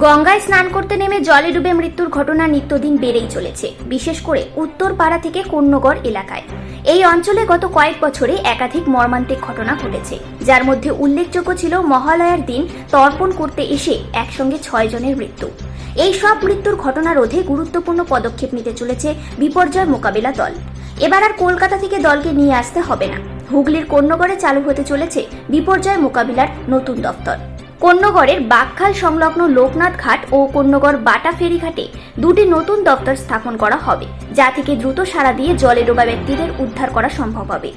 গঙ্গায় স্নান করতে নেমে জলে ডুবে মৃত্যুর ঘটনা নিত্যদিন বেড়েই চলেছে, বিশেষ করে উত্তরপাড়া থেকে কন্যগড় এলাকায়। এই অঞ্চলে গত কয়েক বছরে একাধিক মর্মান্তিক ঘটনা ঘটেছে, যার মধ্যে উল্লেখযোগ্য ছিল মহালয়ার দিন তর্পণ করতে এসে একসঙ্গে 6 জনের মৃত্যু। এই সব মৃত্যুর ঘটনা রোধে গুরুত্বপূর্ণ পদক্ষেপ নিতে চলেছে বিপর্যয় মোকাবিলা দল। এবার আর কলকাতা থেকে দলকে নিয়ে আসতে হবে না। হুগলির কন্যগড়ে চালু হতে চলেছে বিপর্যয় মোকাবিলার নতুন দফতর। কন্যগড়ের বাকখাল সংলগ্ন লোকনাথ ঘাট ও কন্যগড় বাটা ফেরিঘাটে দুটি নতুন দফতর স্থাপন করা হবে, যা থেকে দ্রুত সাড়া দিয়ে জলে ডোবা ব্যক্তিদের উদ্ধার করা সম্ভব হবে।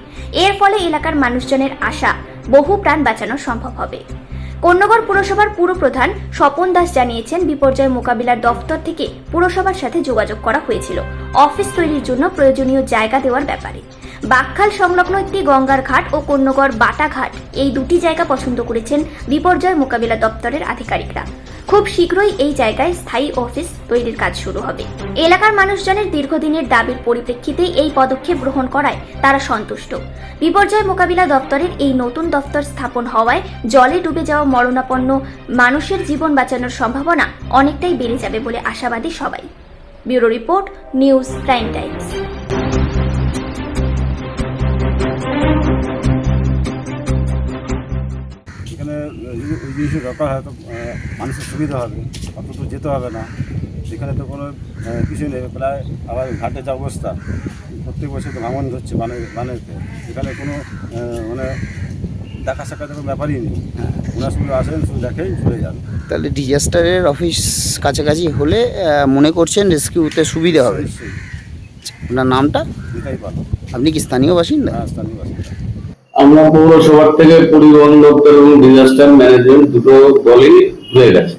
এর ফলে এলাকার মানুষজনের আশা বহু প্রাণ বাঁচানো সম্ভব হবে। কন্যগড় পুরসভার পুরপ্রধান স্বপন দাস জানিয়েছেন, বিপর্যয় মোকাবিলার দফতর থেকে পুরসভার সাথে যোগাযোগ করা হয়েছিল অফিস তৈরির জন্য প্রয়োজনীয় জায়গা দেওয়ার ব্যাপারে। বাকখাল সংলগ্ন একটি গঙ্গার ঘাট ও কন্যগড় বাটা ঘাট, এই দুটি জায়গা পছন্দ করেছেন বিপর্যয় মোকাবিলা দপ্তরের আধিকারিকরা। খুব শীঘ্রই এই জায়গায় স্থায়ী অফিস তৈরির কাজ শুরু হবে। এলাকার মানুষজনের দীর্ঘদিনের দাবির পরিপ্রেক্ষিতে এই পদক্ষেপ গ্রহণ করায় তারা সন্তুষ্ট। বিপর্যয় মোকাবিলা দপ্তরের এই নতুন দপ্তর স্থাপন হওয়ায় জলে ডুবে যাওয়া মরণাপন্ন মানুষের জীবন বাঁচানোর সম্ভাবনা অনেকটাই বেড়ে যাবে বলে আশাবাদী সবাই। Bureau report, news prime Times. এখানে ওই জিনিসের দরকার হয় তো মানুষের সুবিধা হবে, অত তো যেতে হবে না। এখানে তো কোনো কিছু নেই, প্রায় আবার ঘাটে যা অবস্থা, প্রত্যেক বছর তো ভাঙন হচ্ছে বানেতে। এখানে কোনো মানে দেখা সাক্ষাৎ কোনো ব্যাপারই নেই। ওনার শুধু আসেন, শুধু দেখেই চলে যান। তাহলে ডিজাস্টারের অফিস কাছাকাছি হলে মনে করছেন রেস্কিউতে সুবিধা হবে। আপনার নামটা? এটাই ভালো। আপনি কি স্থানীয় বাসিন্দা? হ্যাঁ, স্থানীয় বাসিন্দা। আমরা পৌরসভার থেকে পরিবহন দপ্তর এবং ডিজাস্টার ম্যানেজমেন্ট দুটো দলই ঘুরে গেছে,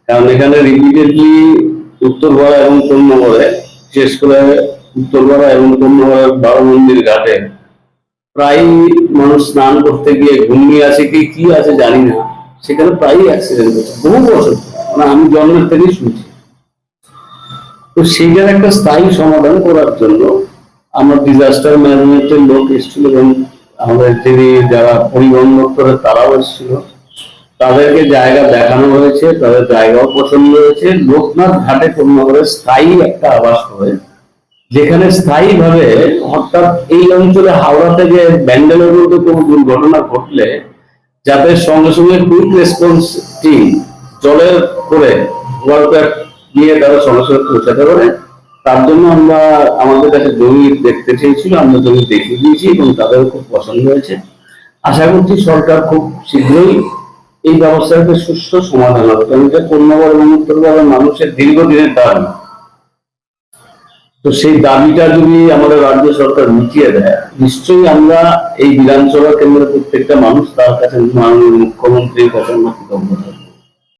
কারণ এখানে রিপিটেডলি উত্তরপাড়া এবং কন্যগড়ে, বিশেষ করে উত্তরপাড়া এবং কন্যগড়ের 12 মন্দির ঘাটে প্রায় মানুষ স্নান করতে গিয়ে ঘুমিয়ে আছে কি আছে জানি না, সেখানে প্রায় অ্যাক্সিডেন্ট হচ্ছে বহু বছর, মানে আমি জন্মের থেকেই শুনছি। তো সেইখানে একটা স্থায়ী সমাধান করার জন্য আমার ডিজাস্টার ম্যানেজমেন্টের লোক এসেছিল এবং আমাদের যিনি যারা পরিবহন দপ্তরের তারাও এসেছিল, তাদেরকে জায়গা দেখানো হয়েছে, তাদের জায়গাও পছন্দ হয়েছে। লোকনাথ ঘাটে কন্যগড়ে স্থায়ী একটা আবাস হবে, যেখানে স্থায়ী ভাবে হঠাৎ এই অঞ্চলে হাওড়া থেকে ব্যান্ডেলের মধ্যে কোনো দুর্ঘটনা ঘটলে যাতে সঙ্গে সঙ্গে কুইক রেসপন্স টিম জলের করে ওয়ার্কার নিয়ে তারা সঙ্গে সঙ্গে পৌঁছাতে পারে, তার জন্য আমরা আমাদের কাছে জমি দেখতে চেয়েছিল, আমরা জমি দেখিয়ে দিয়েছি এবং তাদের খুব পছন্দ হয়েছে। আশা করছি সরকার খুব শীঘ্রই এই ব্যবস্থার একটা সুস্থ সমাধান হবে, কারণ এটা কন্যগড় এবং উত্তরপাড়ার মানুষের দীর্ঘদিনের দাবি। তো সেই দাবিটা যদি আমাদের রাজ্য সরকার মিটিয়ে দেয়, নিশ্চয়ই আমরা এই বিধানসভা কেন্দ্রের প্রত্যেকটা মানুষ তার কাছে মাননীয় মুখ্যমন্ত্রীর কাছে আমরা কৃতজ্ঞ থাকবো।